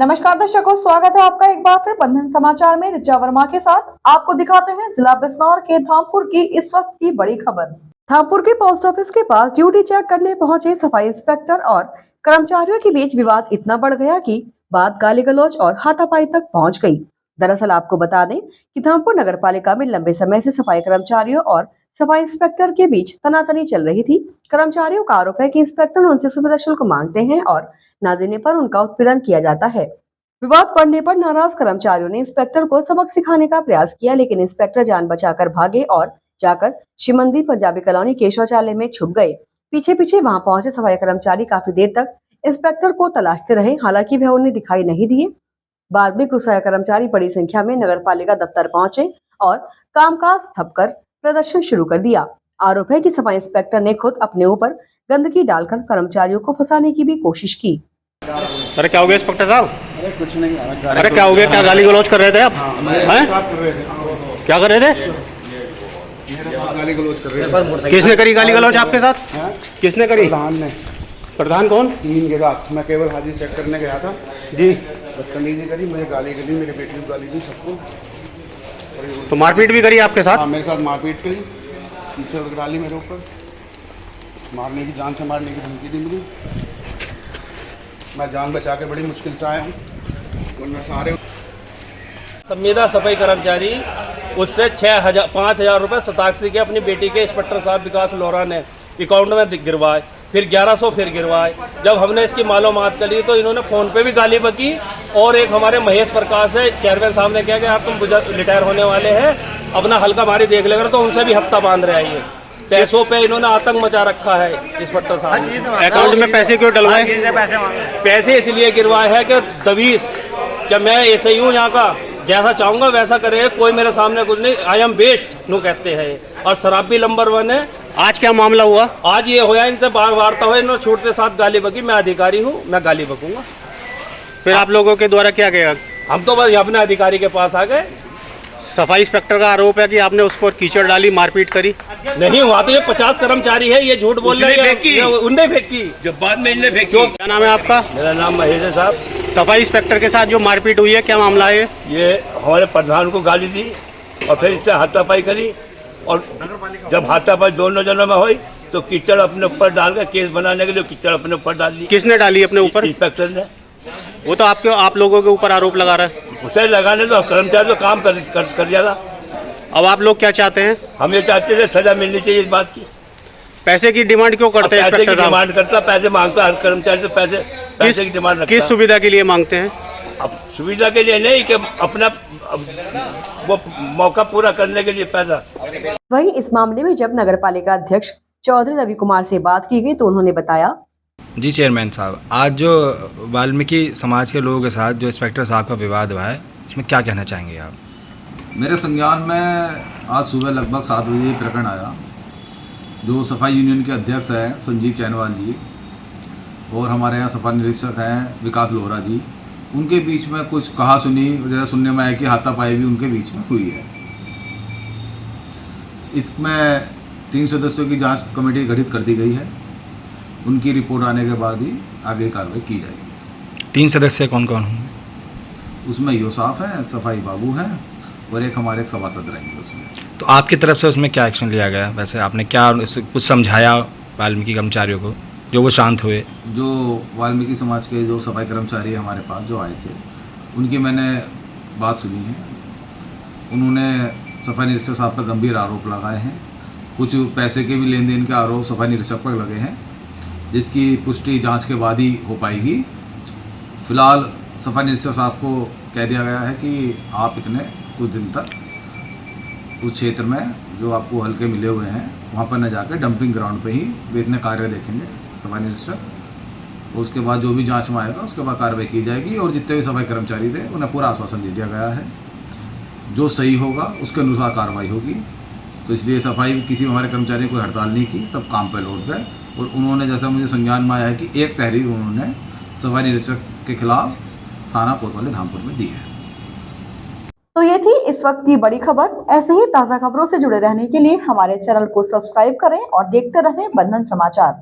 नमस्कार दर्शकों, स्वागत है आपका एक बार फिर बंधन समाचार में। ऋचा वर्मा के साथ आपको दिखाते हैं जिला बिजनौर के धामपुर की इस वक्त की बड़ी खबर। धामपुर के पोस्ट ऑफिस के पास ड्यूटी चेक करने पहुंचे सफाई इंस्पेक्टर और कर्मचारियों के बीच विवाद इतना बढ़ गया कि बात गाली गलौज और हाथापाई तक पहुँच गयी। दरअसल आपको बता दें कि धामपुर नगर पालिका में लंबे समय से सफाई कर्मचारियों और सफाई इंस्पेक्टर के बीच तनातनी चल रही थी। कर्मचारियों का आरोप है कि इंस्पेक्टर उनसे सुविधा शुल्क मांगते हैं और न देने पर उनका उत्पीड़न किया जाता है। विवाद बढ़ने पर नाराज कर्मचारियों ने इंस्पेक्टर को सबक सिखाने का प्रयास किया, लेकिन इंस्पेक्टर जान बचाकर भागे और जाकर शिव मंदिर पंजाबी कॉलोनी के शौचालय में छुप गए। पीछे पीछे वहां पहुंचे सफाई कर्मचारी काफी देर तक इंस्पेक्टर को तलाशते रहे, हालांकि वह उन्हें दिखाई नहीं दिए। बाद में कुछ कर्मचारी बड़ी संख्या में नगर पालिका दफ्तर पहुंचे और कामकाज ठप कर प्रदर्शन शुरू कर दिया। आरोप है कि सफाई इंस्पेक्टर ने खुद अपने ऊपर गंदगी डालकर कर्मचारियों को फंसाने की भी कोशिश की। अरे क्या हो गया इंस्पेक्टर साहब? अरे कुछ नहीं। अरे क्या हो गया? क्या गाली गलौज कर रहे थे आप? मेरे साथ कर रहे थे। क्या कर रहे थे? मेरे साथ गाली गलौज कर रहे थे। किसने करी गाली गलौज आपके साथ? किसने करी? प्रधान ने। प्रधान कौन? 3 के साथ मैं केवल हाजिर चेक करने गया था जी। बदतमीजी करी, मुझे गाली गली, मेरी बेटी को गाली दी, सबको। तो मारपीट भी करी आपके साथ? हाँ, मेरे साथ मारपीट करी, कीचड़ डाली मेरे ऊपर, मारने की, जान से मारने की धमकी दी मुझे। मैं जान बचा के बड़ी मुश्किल से आया हूँ। वरना सारे संविदा सफाई कर्मचारी उससे 5,000 रुपये सताक्षी के अपनी बेटी के इंस्पेक्टर साहब विकास लोहरा ने अकाउंट में गिरवाए, फिर 1100 फिर गिरवाए। जब हमने इसकी मालूमात करी तो इन्होंने फ़ोन पे भी गाली बकी। और एक हमारे महेश प्रकाश है चेयरमैन साहब ने कहा कि आप तुम रिटायर होने वाले हैं, अपना हल्का भारी देख लेकर, तो उनसे भी हफ्ता बांध रहे आइए। पैसों पे इन्होंने आतंक मचा रखा है इंस्पेक्टर साहब ने। अकाउंट में पैसे क्यों डलवाए? पैसे इसलिए गिरवाए हैं कि दबीस, क्या मैं ऐसे ही हूँ यहाँ का, जैसा चाहूँगा वैसा करे, कोई मेरे सामने कुछ नहीं, आई एम बेस्ट नो कहते हैं। और शराबी नंबर 1 है। आज क्या मामला हुआ? आज ये होया, इनसे वार्ता हुई, इन्होंने छूट के साथ गाली बकी। मैं अधिकारी हूँ, मैं गाली बकूंगा। फिर आप लोगों के द्वारा क्या किया? हम तो बस अपने अधिकारी के पास आ गए। सफाई इंस्पेक्टर का आरोप है कि आपने उस पर कीचड़ डाली, मारपीट करी। नहीं हुआ तो ये 50 कर्मचारी है, ये झूठ बोल रहे हैं। उनने फेंकी, जब बाद में इनने फेंकी। क्या नाम है आपका? मेरा नाम महेश है साहब। सफाई इंस्पेक्टर के साथ जो मारपीट हुई है, क्या मामला है? ये हमारे प्रधान को गाली दी और फिर इससे हाथापाई करी, और जब हाथापाई दोनों जनों में हुई तो कीचड़ अपने ऊपर डाल कर केस बनाने के लिए कीचड़ अपने ऊपर डाल दी। किसने डाली अपने ऊपर? इंस्पेक्टर ने। वो तो आप लोगों के ऊपर आरोप लगा रहा है। उसे लगाने दो, कर्मचारी तो काम कर जाएगा। अब आप लोग क्या चाहते हैं? हम ये चाहते थे सजा मिलनी चाहिए इस बात की। पैसे की डिमांड क्यों करते हैं? पैसे की डिमांड करता, पैसे मांगता, हर कर्मचारी से पैसे की डिमांड रखता। किस सुविधा के लिए मांगते हैं? अब सुविधा के लिए नहीं, कि अपना वो मौका पूरा करने के लिए पैसा। वहीं इस मामले में जब नगर पालिका अध्यक्ष चौधरी रवि कुमार से बात की गई तो उन्होंने बताया। जी चेयरमैन साहब, आज जो वाल्मीकि समाज के लोगों के साथ जो इंस्पेक्टर साहब का विवाद हुआ है, इसमें क्या कहना चाहेंगे आप? मेरे संज्ञान में आज सुबह लगभग 7 बजे प्रकरण आया। जो सफाई यूनियन के अध्यक्ष हैं संजीव चैनवाल जी और हमारे यहाँ सफाई निरीक्षक हैं विकास लोहरा जी, उनके बीच में कुछ कहा सुनी, जैसा सुनने में आया कि हाथापाई भी उनके बीच में हुई है। इसमें 3 सदस्यों की जांच कमेटी गठित कर दी गई है। उनकी रिपोर्ट आने के बाद ही आगे कार्रवाई की जाएगी। 3 सदस्य कौन कौन होंगे? उसमें यूसाफ है, सफाई बाबू हैं और एक हमारे सभासद रहेंगे उसमें। तो आपकी तरफ से उसमें क्या एक्शन लिया गया? वैसे आपने क्या कुछ समझाया वाल्मीकि कर्मचारियों को जो वो शांत हुए? जो वाल्मीकि समाज के जो सफाई कर्मचारी हमारे पास जो आए थे, उनकी मैंने बात सुनी है। उन्होंने सफाई निरीक्षक साहब पर गंभीर आरोप लगाए हैं। कुछ पैसे के भी लेन देन के आरोप सफाई निरीक्षक पर लगे हैं, जिसकी पुष्टि जांच के बाद ही हो पाएगी। फिलहाल सफाई निरीक्षक साहब को कह दिया गया है कि आप इतने कुछ दिन तक उस क्षेत्र में जो आपको हल्के मिले हुए हैं वहाँ पर न जाकर डंपिंग ग्राउंड पे ही वे इतने कार्य देखेंगे सफाई निरीक्षक। उसके बाद जो भी जांच में आएगा उसके बाद कार्रवाई की जाएगी और जितने भी सफाई कर्मचारी थे उन्हें पूरा आश्वासन दे दिया गया है। जो सही होगा उसके अनुसार कार्रवाई होगी। तो इसलिए सफाई किसी हमारे कर्मचारी को हड़ताल नहीं की, सब काम पर लौट गए। और उन्होंने, जैसा मुझे संज्ञान में आया है, कि एक तहरीर उन्होंने सफाई निरीक्षक के खिलाफ थाना कोतवाली धामपुर में दी है। तो ये थी इस वक्त की बड़ी खबर। ऐसे ही ताज़ा खबरों से जुड़े रहने के लिए हमारे चैनल को सब्सक्राइब करें और देखते रहें बंधन समाचार।